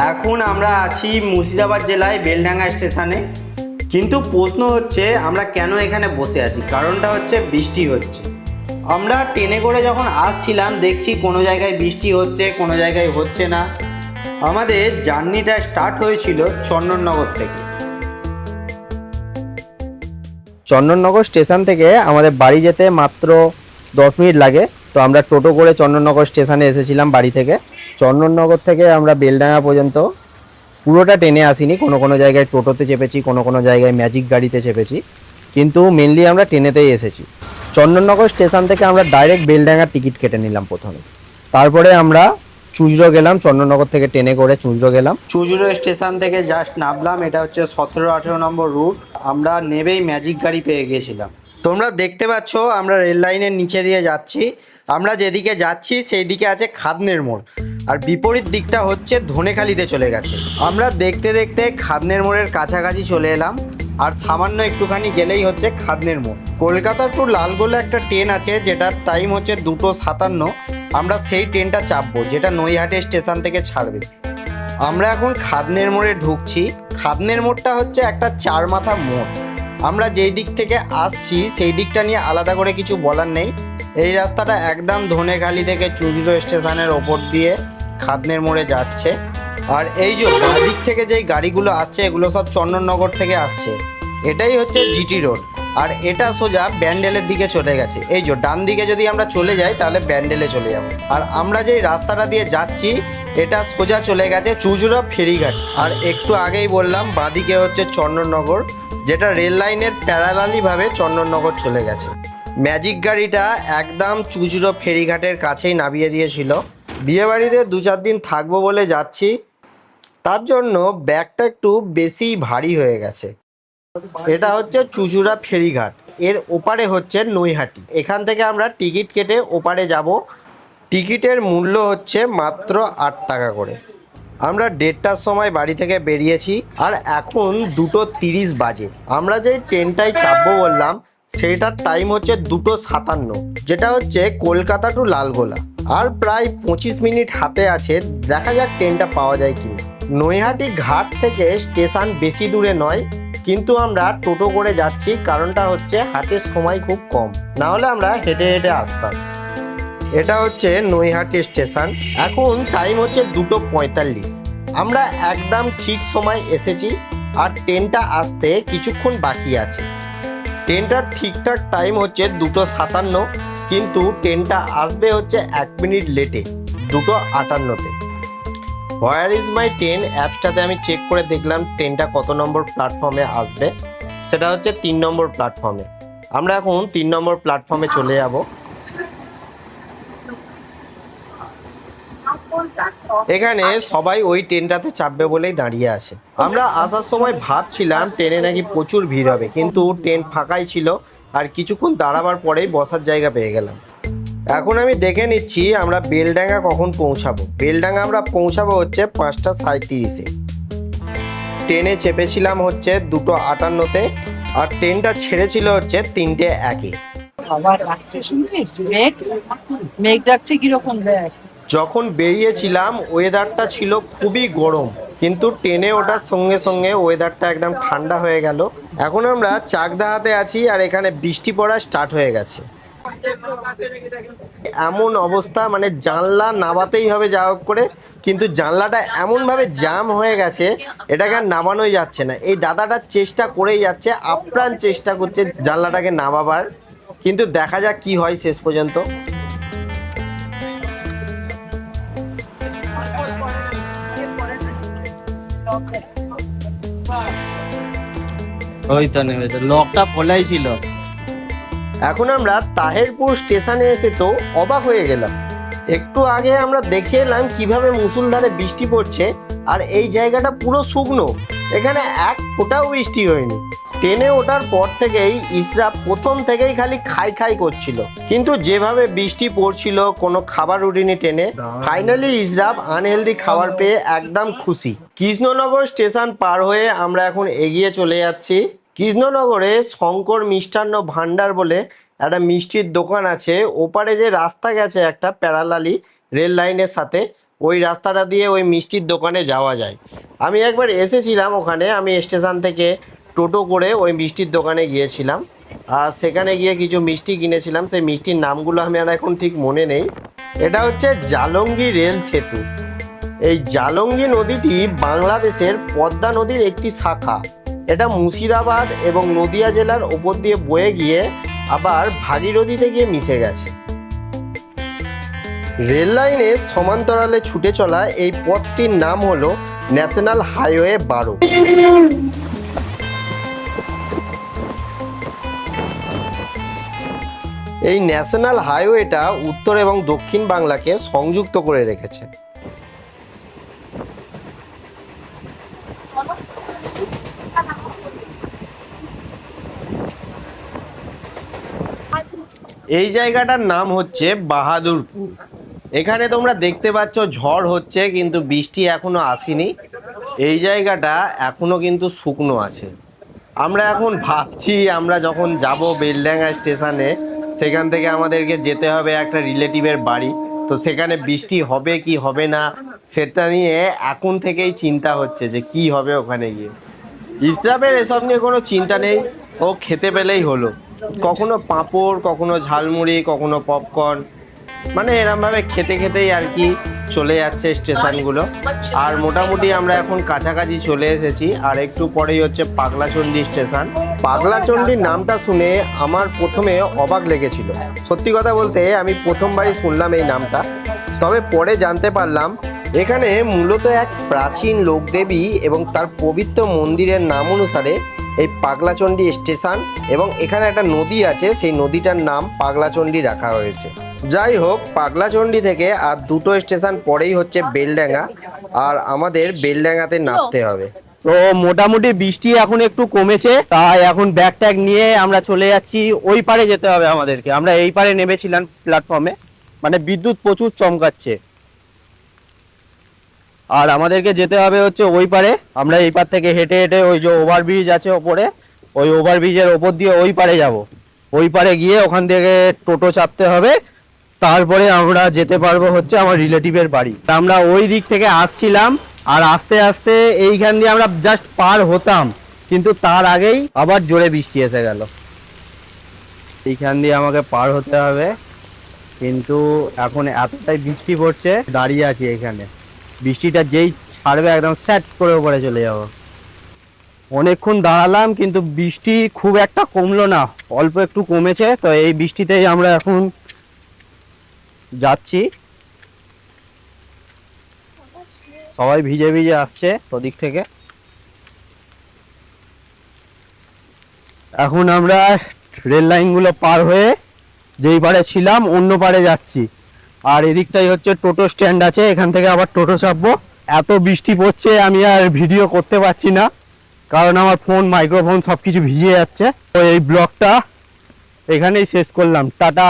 এখন আমরা আছি মুর্শিদাবাদ জেলায় বেলডাঙ্গা স্টেশনে। কিন্তু প্রশ্ন হচ্ছে আমরা কেন এখানে বসে আছি, কারণটা হচ্ছে বৃষ্টি হচ্ছে। আমরা ট্রেনে করে যখন আসছিলাম দেখছি কোনো জায়গায় বৃষ্টি হচ্ছে, কোনো জায়গায় হচ্ছে না। আমাদের জার্নিটা স্টার্ট হয়েছিল চন্দননগর থেকে। চন্দননগর স্টেশন থেকে আমাদের বাড়ি যেতে মাত্র 10 মিনিট লাগে। তো আমরা টোটো করে চন্দননগর স্টেশনে এসেছিলাম বাড়ি থেকে। চন্দননগর থেকে আমরা বেলডাঙ্গা পর্যন্ত পুরোটা ট্রেনে আসিনি, কোনো কোনো জায়গায় টোটোতে চেপেছি, কোনো কোনো জায়গায় ম্যাজিক গাড়িতে চেপেছি, কিন্তু মেনলি আমরা ট্রেনেতেই এসেছি। চন্দননগর স্টেশন থেকে আমরা ডাইরেক্ট বেলডাঙ্গার টিকিট কেটে নিলাম প্রথমে। তারপরে আমরা চুঁচড়ো গেলাম, চন্দননগর থেকে ট্রেনে করে চুঁচড়ো গেলাম। চুঁচড়ো স্টেশন থেকে জাস্ট নামলাম, এটা হচ্ছে 17-18 নম্বর রুট। আমরা নেবেই ম্যাজিক গাড়ি পেয়ে গিয়েছিলাম। তোমরা দেখতে পাচ্ছ আমরা রেল লাইনের নিচে দিয়ে যাচ্ছি। আমরা যেদিকে যাচ্ছি সেই দিকে আছে খাদনের মোড়, আর বিপরীত দিকটা হচ্ছে ধনেখালিতে চলে গেছে। আমরা দেখতে দেখতে খাদনের মোড়ের কাছাকাছি চলে এলাম, আর সামান্য একটুখানি গেলেই হচ্ছে খাদনের মোড়। কলকাতা টু লালগোলা একটা ট্রেন আছে যেটার টাইম হচ্ছে 2:57। আমরা সেই ট্রেনটা চাপবো যেটা নৈহাটি স্টেশন থেকে ছাড়বে। আমরা এখন খাদনের মোড়ে ঢুকছি। খাদনের মোড়টা হচ্ছে একটা 4 মাথা মোড়। আমরা যেই দিক থেকে আসছি সেই দিকটা নিয়ে আলাদা করে কিছু বলার নেই। এই রাস্তাটা একদম ধনেখালি থেকে চুঁচড়ো স্টেশনের ওপর দিয়ে খাদনের মোড়ে যাচ্ছে। আর এই যে বাঁদিক থেকে যেই গাড়িগুলো আসছে এগুলো সব চন্দননগর থেকে আসছে। এটাই হচ্ছে জিটি রোড, আর এটা সোজা ব্যান্ডেলের দিকে চলে গেছে। এই যে ডান দিকে যদি আমরা চলে যাই তাহলে ব্যান্ডেলে চলে যাব। আর আমরা যেই রাস্তাটা দিয়ে যাচ্ছি এটা সোজা চলে গেছে চুঁচড়ো ফেরিঘাট। আর একটু আগেই বললাম বাঁদিকে হচ্ছে চন্দননগর, যেটা রেল লাইনের প্যারালালিভাবে চন্দননগর চলে গেছে। ম্যাজিক গাড়িটা একদম চুঁচড়ো ফেরিঘাটের কাছেই নামিয়ে দিয়েছিল। বিয়েবাড়িতে 2-4 দিন থাকবো বলে যাচ্ছি, তার জন্য ব্যাগটা একটু বেশি ভারী হয়ে গেছে। এটা হচ্ছে চুঁচুড়া ফেরিঘাট, এর ওপারে হচ্ছে নৈহাটি। এখান থেকে আমরা টিকিট কেটে ওপারে যাব। টিকিটের মূল্য হচ্ছে মাত্র 8 টাকা করে। আমরা 1:30টার সময় বাড়ি থেকে বেরিয়েছি, আর এখন 2:30 বাজে। আমরা যে ট্রেনটায় চাপবো বললাম সেইটার টাইম হচ্ছে 2:57, যেটা হচ্ছে কলকাতা টু লালগোলা। আর প্রায় 25 মিনিট হাতে আছে, দেখা যাক ট্রেনটা পাওয়া যায় কিনা। নৈহাটি ঘাট থেকে স্টেশন বেশি দূরে নয়, কিন্তু আমরা টোটো করে যাচ্ছি, কারণটা হচ্ছে হাতে সময় খুব কম, না হলে আমরা হেঁটে হেঁটে আসতাম। এটা হচ্ছে নৈহাটি স্টেশন। এখন টাইম হচ্ছে 2:45। আমরা একদম ঠিক সময় এসেছি, আর ট্রেনটা আসতে কিছুক্ষণ বাকি আছে। ট্রেনটার ঠিকঠাক টাইম হচ্ছে 2:57, কিন্তু ট্রেনটা আসবে হচ্ছে 1 মিনিট লেটে 2:58-তে। হোয়ার ইজ মাই ট্রেন অ্যাপসটাতে আমি চেক করে দেখলাম ট্রেনটা কত নম্বর প্ল্যাটফর্মে আসবে। সেটা হচ্ছে 3 নম্বর প্ল্যাটফর্মে। আমরা এখন 3 নম্বর প্ল্যাটফর্মে চলে যাব। এখানে সবাই ওই ট্রেনটাতে চাপবে বলেই দাঁড়িয়ে আছে। আমরা আসার সময় ভাবছিলাম ট্রেনে নাকি প্রচুর ভিড় হবে, কিন্তু ট্রেন ফাঁকাই ছিল, আর কিছুক্ষণ দাঁড়াবার পরেই বসার জায়গা পেয়ে গেলাম। এখন আমি দেখে নিচ্ছি আমরা বেলডাঙ্গা কখন পৌঁছাবো। বেলডাঙ্গা আমরা পৌঁছাবো হচ্ছে 5:37-এ। ট্রেনে চেপেছিলাম হচ্ছে 2:58-তে, আর ট্রেনটা ছেড়েছিল হচ্ছে 3:01-এ। আবার ডাকছে, শুনছিস? মেঘ মেঘ ডাকছে কিরকম দেখ। যখন বেরিয়েছিলাম ওয়েদারটা ছিল খুবই গরম, কিন্তু ট্রেনে ওঠার সঙ্গে সঙ্গে ওয়েদারটা একদম ঠান্ডা হয়ে গেল। এখন আমরা চাকদাহাতে আছি, আর এখানে বৃষ্টি পড়া স্টার্ট হয়ে গেছে। এমন অবস্থা, মানে জানলা নামাতেই হবে যা হোক করে, কিন্তু জানলাটা এমনভাবে জাম হয়ে গেছে এটাকে আর নামানোই যাচ্ছে না। এই দাদাটা চেষ্টা করেই যাচ্ছে, আপ্রাণ চেষ্টা করছে জানলাটাকে নামাবার, কিন্তু দেখা যাক কি হয় শেষ পর্যন্ত। ওই তো নেমেছে, লকটা খোলাই ছিল। এখন আমরা তাহেরপুর স্টেশনে এসে তো অবাক হয়ে গেলাম। একটু আগে আমরা দেখে এলাম কিভাবে মুষলধারে বৃষ্টি পড়ছে, আর এই জায়গাটা পুরো শুকনো, এখানে এক ফোঁটাও বৃষ্টি হয়নি। ট্রেনে ওঠার পর থেকেই ইসরাব প্রথম থেকেই খালি খাই খাই করছিল, কিন্তু যেভাবে বৃষ্টি পড়ছিল কোনো খাবার উঠিনি ট্রেনে। ফাইনালি ইসরাব আনহেলদি খাবার পেয়ে একদম খুশি। কৃষ্ণনগর স্টেশন পার হয়ে আমরা এখন এগিয়ে চলে যাচ্ছি। কৃষ্ণনগরে শঙ্কর মিষ্টান্ন ভান্ডার বলে একটা মিষ্টির দোকান আছে। ওপারে যে রাস্তা গেছে একটা প্যারালালি রেল লাইনের সাথে, ওই রাস্তাটা দিয়ে ওই মিষ্টির দোকানে যাওয়া যায়। আমি একবার এসেছিলাম ওখানে, আমি স্টেশন থেকে টোটো করে ওই মিষ্টির দোকানে গিয়েছিলাম, আর সেখানে গিয়ে কিছু মিষ্টি কিনেছিলাম। সেই মিষ্টির নামগুলো আমি আর এখন ঠিক মনে নেই। এটা হচ্ছে জালঙ্গি রেল সেতু। এই জালঙ্গি নদীটি বাংলাদেশের পদ্মা নদীর একটি শাখা। এটা মুর্শিদাবাদ এবং নদিয়া জেলার ওপর দিয়ে বয়ে গিয়ে আবার ভাগীরথীতে গিয়ে মিশে গেছে। রেল লাইনের সমান্তরালে ছুটে চলা এই পথটির নাম হলো ন্যাশনাল হাইওয়ে 12। এই ন্যাশনাল হাইওয়েটা উত্তর এবং দক্ষিণ বাংলাকে সংযুক্ত করে রেখেছে। এই জায়গাটার নাম হচ্ছে বাহাদুরপুর। এখানে তোমরা দেখতে পাচ্ছ ঝড় হচ্ছে কিন্তু বৃষ্টি এখনো আসেনি। এই জায়গাটা এখনো কিন্তু শুকনো আছে। আমরা এখন ভাবছি আমরা যখন যাব বেলডাঙ্গা স্টেশনে, সেখান থেকে আমাদেরকে যেতে হবে একটা রিলেটিভের বাড়ি। তো সেখানে বৃষ্টি হবে কি হবে না সেটা নিয়ে এখন থেকেই চিন্তা হচ্ছে যে কি হবে ওখানে গিয়ে। ইসরাফের এসব নিয়ে কোনো চিন্তা নেই, ও খেতে পেলেই হলো। কখনো পাঁপড়, কখনো ঝালমুড়ি, কখনো পপকর্ন, মানে এরমভাবে খেতে খেতেই আর কি চলে যাচ্ছে স্টেশনগুলো। আর মোটামুটি আমরা এখন কাছাকাছি চলে এসেছি, আর একটু পরেই হচ্ছে পাগলাচণ্ডী স্টেশন। পাগলাচণ্ডীর নামটা শুনে আমার প্রথমে অবাক লেগেছিল। সত্যি কথা বলতে আমি প্রথমবারই শুনলাম এই নামটা, তবে পরে জানতে পারলাম এখানে মূলত এক প্রাচীন লোকদেবী এবং তার পবিত্র মন্দিরের নাম অনুসারে এই পাগলাচণ্ডী স্টেশন এবং এখানে একটা নদী আছে, সেই নদীটার নাম পাগলাচণ্ডী রাখা হয়েছে। যাই হোক, পাগলাচণ্ডী থেকে আর দুটো স্টেশন পরেই হচ্ছে বেলডাঙ্গা, আর আমাদের বেলডাঙ্গাতে নামতে হবে। তো মোটামুটি বৃষ্টি এখন একটু কমেছে, তাই এখন ব্যাগ ট্যাগ নিয়ে আমরা চলে যাচ্ছি। ওই পারে যেতে হবে আমাদেরকে। আমরা এই পারে নেমেছিলাম প্ল্যাটফর্মে, মানে বিদ্যুৎ প্রচুর চমকাচ্ছে, আর আমাদেরকে যেতে হবে হচ্ছে ওই পারে। আমরা এই পার থেকে হেঁটে হেঁটে ওই যে ওভারব্রিজ আছে ওপরে, ওই ওভারব্রিজের ওপর দিয়ে ওই পারে যাব। ওই পারে গিয়ে ওখান থেকে টোটো চাপতে হবে, তারপরে আমরা যেতে পারবো হচ্ছে আমার রিলেটিভের বাড়ি। আমরা ওই দিক থেকে আসছিলাম, আর আস্তে আস্তে এইখান দিয়ে আমরা জাস্ট পার হতাম, কিন্তু তার আগেই আবার জোরে বৃষ্টি এসে গেল। এইখান দিয়ে আমাকে পার হতে হবে, কিন্তু এখন এতটাই বৃষ্টি পড়ছে, দাঁড়িয়ে আছি এখানে। বৃষ্টিটা যেই ছাড়বে একদম স্যাট করে উপরে চলে যাব। অনেকক্ষণ দাঁড়ালাম কিন্তু বৃষ্টি খুব একটা কমলো না, অল্প একটু কমেছে। তো এই বৃষ্টিতেই আমরা এখন যাচ্ছি। সবাই ভিজে ভিজে আসছে ওদিক থেকে। এখন আমরা রেল লাইনগুলো পার হয়ে যেই পারে ছিলাম অন্য পারে যাচ্ছি। আর এদিকটাই হচ্ছে টোটো স্ট্যান্ড আছে, এখান থেকে আবার টোটো চাপবো। এত বৃষ্টি পড়ছে আমি আর ভিডিও করতে পারছি না, কারণ আমার ফোন, মাইক্রোফোন সবকিছু ভিজে যাচ্ছে। তো এই ব্লগটা এখানেই শেষ করলাম। টাটা।